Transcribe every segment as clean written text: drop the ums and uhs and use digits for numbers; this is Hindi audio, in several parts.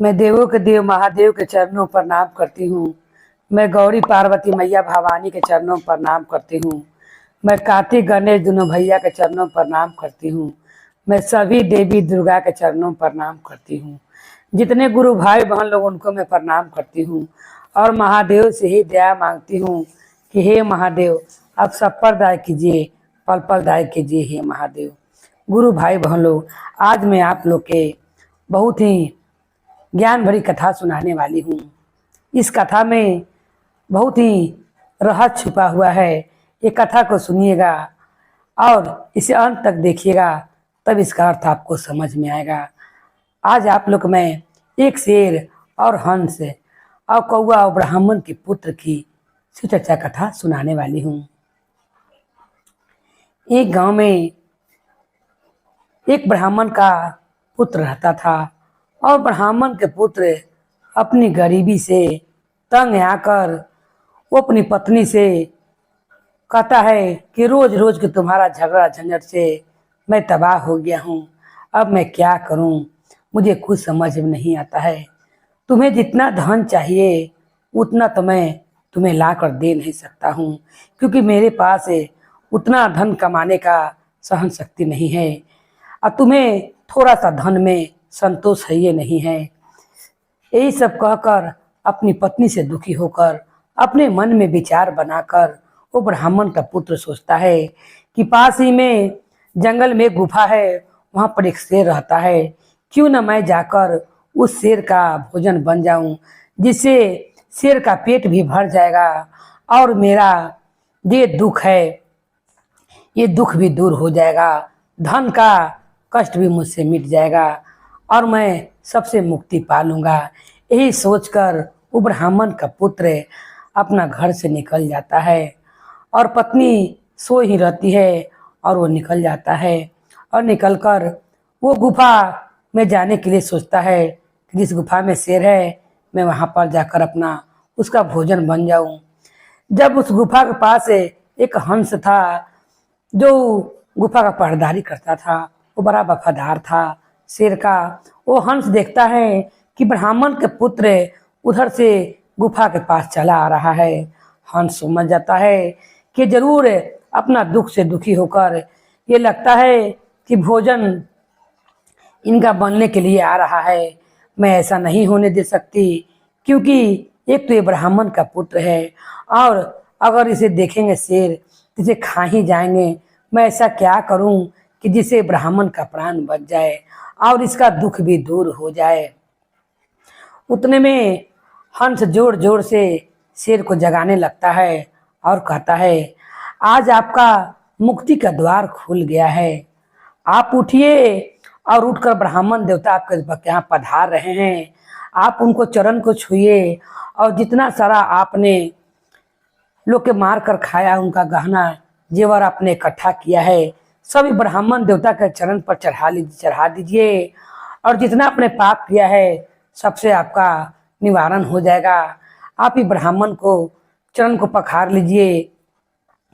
मैं देवों के देव महादेव के चरणों पर प्रणाम करती हूँ। मैं गौरी पार्वती मैया भवानी के चरणों पर प्रणाम करती हूँ। मैं कार्तिक गणेश दोनों भैया के चरणों पर प्रणाम करती हूँ। मैं सभी देवी दुर्गा के चरणों पर प्रणाम करती हूँ। जितने गुरु भाई बहन लोग उनको मैं प्रणाम करती हूँ और महादेव से ही दया मांगती हूँ कि हे महादेव आप सब पर दया कीजिए, पल पल दया कीजिए हे महादेव। गुरु भाई बहन लोग, आज मैं आप लोग के बहुत ही ज्ञान भरी कथा सुनाने वाली हूँ। इस कथा में बहुत ही रहस्य छुपा हुआ है। ये कथा को सुनिएगा और इसे अंत तक देखिएगा, तब इसका अर्थ आपको समझ में आएगा। आज आप लोग मैं एक शेर और हंस और कौवा और ब्राह्मण के पुत्र की सुचर्चा कथा सुनाने वाली हूँ। एक गांव में एक ब्राह्मण का पुत्र रहता था और ब्राह्मण के पुत्र अपनी गरीबी से तंग आकर वो अपनी पत्नी से कहता है कि रोज रोज के तुम्हारा झगड़ा झंझट से मैं तबाह हो गया हूँ। अब मैं क्या करूँ, मुझे कुछ समझ में नहीं आता है। तुम्हें जितना धन चाहिए उतना तो मैं तुम्हें ला कर दे नहीं सकता हूँ, क्योंकि मेरे पास उतना धन कमाने का सहन शक्ति नहीं है और तुम्हें थोड़ा सा धन में संतोष है ये नहीं है। यही सब कहकर अपनी पत्नी से दुखी होकर अपने मन में विचार बनाकर वो ब्राह्मण का पुत्र सोचता है कि पास ही में जंगल में गुफा है, वहाँ पर एक शेर रहता है। क्यों न मैं जाकर उस शेर का भोजन बन जाऊं, जिससे शेर का पेट भी भर जाएगा और मेरा ये दुख है ये दुख भी दूर हो जाएगा, धन का कष्ट भी मुझसे मिट जाएगा और मैं सबसे मुक्ति पा लूँगा। यही सोचकर वो ब्राह्मण का पुत्र अपना घर से निकल जाता है और पत्नी सो ही रहती है और वो निकल जाता है और निकलकर वो गुफा में जाने के लिए सोचता है कि जिस गुफा में शेर है मैं वहाँ पर जाकर अपना उसका भोजन बन जाऊँ। जब उस गुफा के पास एक हंस था जो गुफा का पहरेदारी करता था, वो बड़ा वफादार था शेर का। वो हंस देखता है कि ब्राह्मण के पुत्र उधर से गुफा के पास चला आ रहा है। हंस समझ जाता है कि जरूर अपना दुख से दुखी होकर ये लगता है कि भोजन इनका बनने के लिए आ रहा है। मैं ऐसा नहीं होने दे सकती, क्योंकि एक तो ये ब्राह्मण का पुत्र है और अगर इसे देखेंगे शेर तो इसे खा ही जाएंगे। मैं ऐसा क्या करूं कि जिसे ब्राह्मण का प्राण बच जाए और इसका दुख भी दूर हो जाए। उतने में हंस जोर जोर से शेर को जगाने लगता है और कहता है, आज आपका मुक्ति का द्वार खुल गया है, आप उठिए और उठकर ब्राह्मण देवता आपके यहाँ पधार रहे हैं। आप उनको चरण को छुइए और जितना सारा आपने लोग के मार कर खाया, उनका गहना जेवर आपने इकट्ठा किया है, सभी ब्राह्मण देवता के चरण पर चढ़ा दीजिए और जितना आपने पाप किया है सबसे आपका निवारण हो जाएगा। आप ही ब्राह्मण को चरण को पखार लीजिए,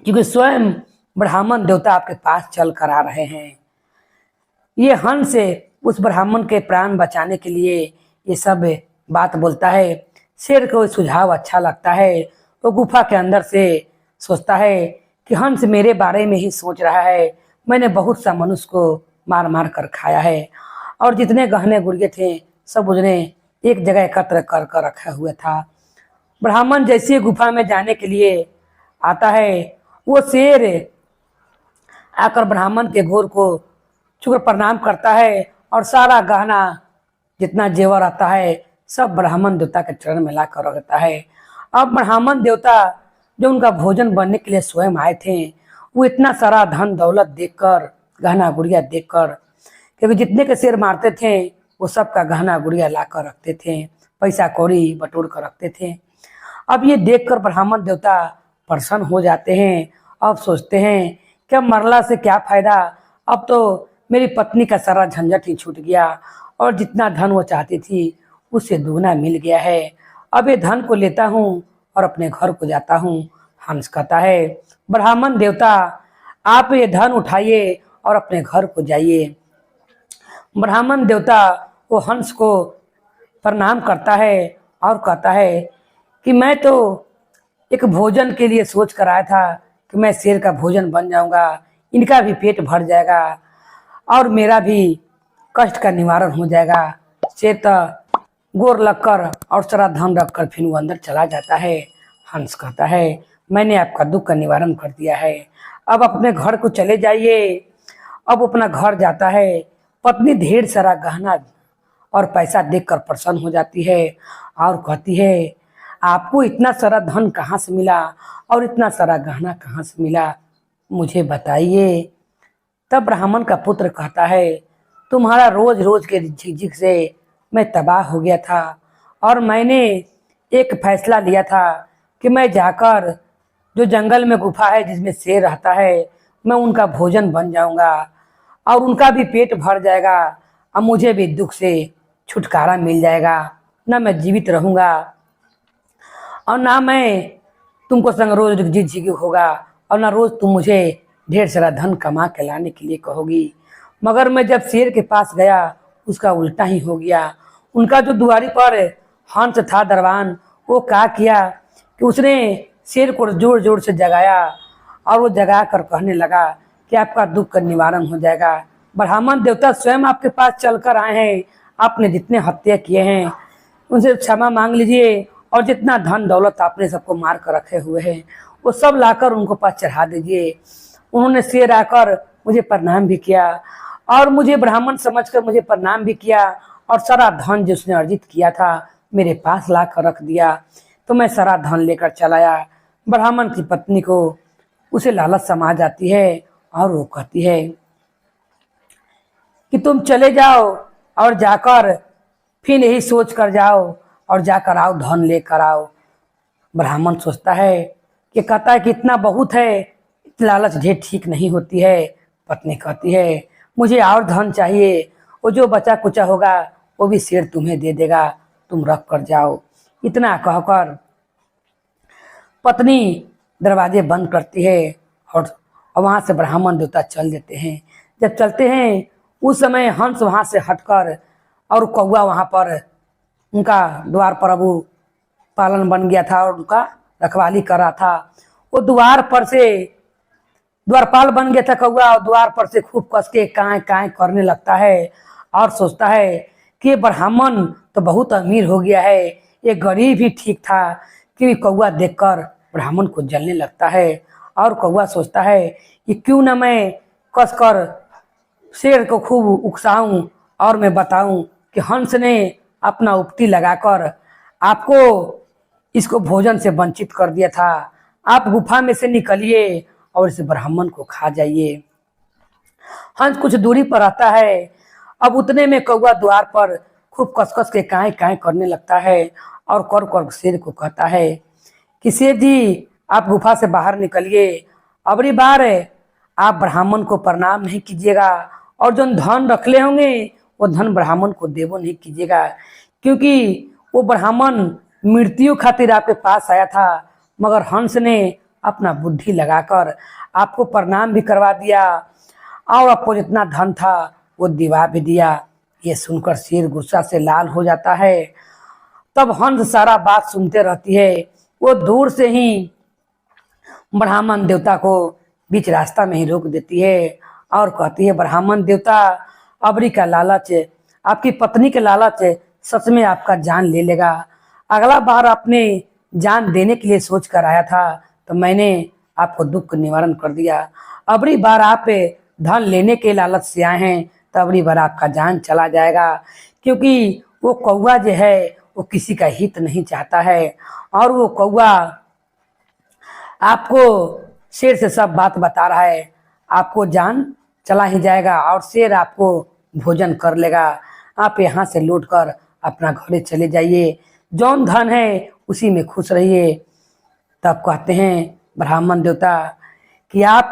क्योंकि स्वयं ब्राह्मण देवता आपके पास चल कर आ रहे हैं। ये हंस उस ब्राह्मण के प्राण बचाने के लिए ये सब बात बोलता है। शेर को सुझाव अच्छा लगता है। वो गुफा के अंदर से सोचता है कि हंस मेरे बारे में ही सोच रहा है। मैंने बहुत सा मनुष्य को मार मार कर खाया है और जितने गहने गुड़िए थे सब उसने एक जगह एकत्र कर कर रखा हुआ था। ब्राह्मण जैसे गुफा में जाने के लिए आता है, वो शेर आकर ब्राह्मण के घोर को शुक्र प्रणाम करता है और सारा गहना जितना जेवर आता है सब ब्राह्मण देवता के चरण में ला कर रखता है। अब ब्राह्मण देवता जो उनका भोजन बनने के लिए स्वयं आए थे, वो इतना सारा धन दौलत देखकर, गहना गुड़िया देखकर, क्योंकि जितने के शेर मारते थे वो सब का गहना गुड़िया ला कर रखते थे, पैसा कौड़ी बटोर कर रखते थे। अब ये देखकर ब्राह्मण देवता प्रसन्न हो जाते हैं। अब सोचते हैं कि अब मरला से क्या फायदा, अब तो मेरी पत्नी का सारा झंझट ही छूट गया और जितना धन वो चाहती थी उससे दुगना मिल गया है। अब ये धन को लेता हूँ और अपने घर को जाता हूँ। हंस कहता है, ब्राह्मण देवता आप ये धन उठाइए और अपने घर को जाइए। ब्राह्मण देवता वो हंस को प्रणाम करता है और कहता है कि मैं तो एक भोजन के लिए सोच कर आया था कि मैं शेर का भोजन बन जाऊंगा, इनका भी पेट भर जाएगा और मेरा भी कष्ट का निवारण हो जाएगा। शेर तो गोर लगकर और सारा धन रखकर फिर वो अंदर चला जाता है। हंस कहता है मैंने आपका दुख का निवारण कर दिया है, अब अपने घर को चले जाइए। अब अपना घर जाता है। पत्नी ढेर सारा गहना और पैसा देखकर प्रसन्न हो जाती है और कहती है आपको इतना सारा धन कहाँ से मिला और इतना सारा गहना कहाँ से मिला, मुझे बताइए। तब ब्राह्मण का पुत्र कहता है तुम्हारा रोज रोज के झिकझिक से मैं तबाह हो गया था और मैंने एक फैसला लिया था कि मैं जाकर जो जंगल में गुफा है जिसमें शेर रहता है मैं उनका भोजन बन जाऊंगा और उनका भी पेट भर जाएगा और मुझे भी दुख से छुटकारा मिल जाएगा, ना मैं जीवित रहूंगा और ना मैं तुमको संग रोज झिकझिक होगा और ना रोज तुम मुझे ढेर सारा धन कमा के लाने के लिए कहोगी। मगर मैं जब शेर के पास गया उसका उल्टा ही हो गया। उनका जो दुआरी पर हंस था दरबान, वो क्या किया कि उसने शेर को जोर जोर से जगाया और वो जगा कर कहने लगा कि आपका दुख का निवारण हो जाएगा। ब्राह्मण देवता स्वयं आपके पास चलकर आए हैं, आपने जितने हत्या किए हैं उनसे क्षमा मांग लीजिए और जितना धन दौलत आपने सबको मार कर रखे हुए हैं वो सब लाकर उनको पास चढ़ा दीजिए। उन्होंने शेर आकर मुझे प्रणाम भी किया और मुझे ब्राह्मण समझकर मुझे प्रणाम भी किया और सारा धन जो उसने अर्जित किया था मेरे पास ला कर रख दिया। तो मैं सारा धन लेकर चलाया। ब्राह्मण की पत्नी को उसे लालच समा जाती है और वो कहती है कि तुम चले जाओ और जाकर फिर यही सोच कर जाओ और जाकर आओ धन लेकर आओ। ब्राह्मण सोचता है कि कहता है कि इतना बहुत है, लालच ढेर ठीक नहीं होती है। पत्नी कहती है मुझे और धन चाहिए, वो जो बचा कुचा होगा वो भी शेर तुम्हें दे देगा, तुम रख कर जाओ। इतना कहकर पत्नी दरवाजे बंद करती है और वहां से ब्राह्मण देवता चल देते हैं। जब चलते हैं उस समय हंस वहां से हटकर और कौवा वहां पर उनका द्वार पर अबू पालन बन गया था और उनका रखवाली कर रहा था। वो द्वार पर से द्वारपाल बन गया था कौवा और द्वार पर से खूब कस के काए काए करने लगता है और सोचता है कि ये ब्राह्मण तो बहुत अमीर हो गया है, ये गरीब ही ठीक था। कि कौवा देखकर ब्राह्मण को जलने लगता है और कौवा सोचता है कि क्यों ना मैं कसकर शेर को खूब उकसाऊं और मैं बताऊं कि हंस ने अपना उपटी लगाकर आपको इसको भोजन से वंचित कर दिया था, आप गुफा में से निकलिए और इस ब्राह्मण को खा जाइए। हंस कुछ दूरी पर आता है। अब उतने में कौवा द्वार पर खूब कसकस के काए काए करने लगता है और कर कर शेर को कहता है कि शेर जी आप गुफा से बाहर निकलिए, अबरी बार आप ब्राह्मण को प्रणाम नहीं कीजिएगा और जो धन रखले होंगे वो धन ब्राह्मण को देवो नहीं कीजिएगा, क्योंकि वो ब्राह्मण मृत्यु खातिर आपके पास आया था मगर हंस ने अपना बुद्धि लगाकर आपको प्रणाम भी करवा दिया और आपको जितना धन था वो दिवा भी दिया। ये सुनकर शेर गुस्सा से लाल हो जाता है। तब हंस सारा बात सुनते रहती है। वो दूर से ही ब्राह्मण देवता को बीच रास्ता में ही रोक देती है और कहती है ब्राह्मण देवता अबरी का लालच, आपकी पत्नी के लालच सच में आपका जान ले लेगा। अगला बार आपने जान देने के लिए सोच कर आया था तो मैंने आपको दुख निवारण कर दिया, अबरी बार आप धन लेने के लालच से आए हैं तो अबरी बार आपका जान चला जाएगा, क्योंकि वो कौवा जो है वो किसी का हित नहीं चाहता है और वो कौवा आपको शेर से सब बात बता रहा है। आपको जान चला ही जाएगा और शेर आपको भोजन कर लेगा। आप यहाँ से लौट कर अपना घरे चले जाइए, जौन धन है उसी में खुश रहिए। तब कहते हैं ब्राह्मण देवता कि आप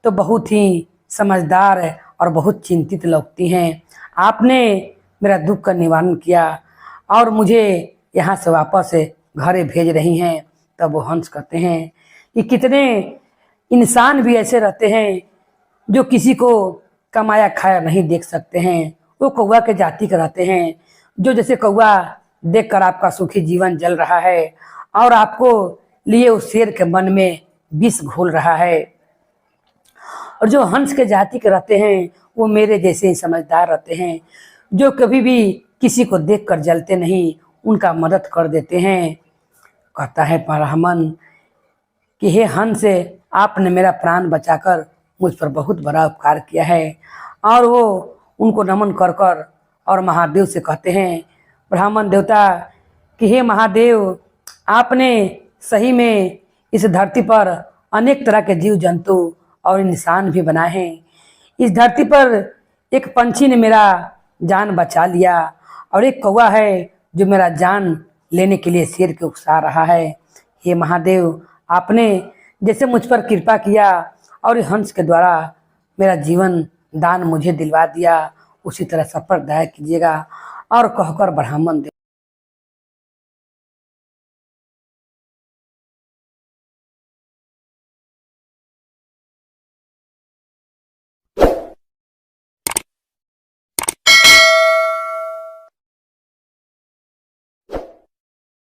तो बहुत ही समझदार और बहुत चिंतित लगती हैं, आपने मेरा दुख का निवारण किया और मुझे यहाँ से वापस घरे भेज रही हैं। तब वो हंस कहते हैं कि कितने इंसान भी ऐसे रहते हैं जो किसी को कमाया खाया नहीं देख सकते हैं, वो कौवा के जाति के रहते हैं। जो जैसे कौआ देखकर आपका सुखी जीवन जल रहा है और आपको लिए उस शेर के मन में विष घोल रहा है। और जो हंस के जाति के रहते हैं वो मेरे जैसे ही समझदार रहते हैं, जो कभी भी किसी को देखकर जलते नहीं, उनका मदद कर देते हैं। कहता है ब्राह्मण कि हे हंस, आपने मेरा प्राण बचाकर मुझ पर बहुत बड़ा उपकार किया है। और वो उनको नमन कर कर और महादेव से कहते हैं, ब्राह्मण देवता कि हे महादेव, आपने सही में इस धरती पर अनेक तरह के जीव जंतु और इंसान भी बनाए हैं। इस धरती पर एक पंछी ने मेरा जान बचा लिया और एक कौवा है जो मेरा जान लेने के लिए शेर के उकसा रहा है। हे महादेव, आपने जैसे मुझ पर कृपा किया और हंस के द्वारा मेरा जीवन दान मुझे दिलवा दिया, उसी तरह सब पर दया कीजिएगा। और कहकर ब्राह्मण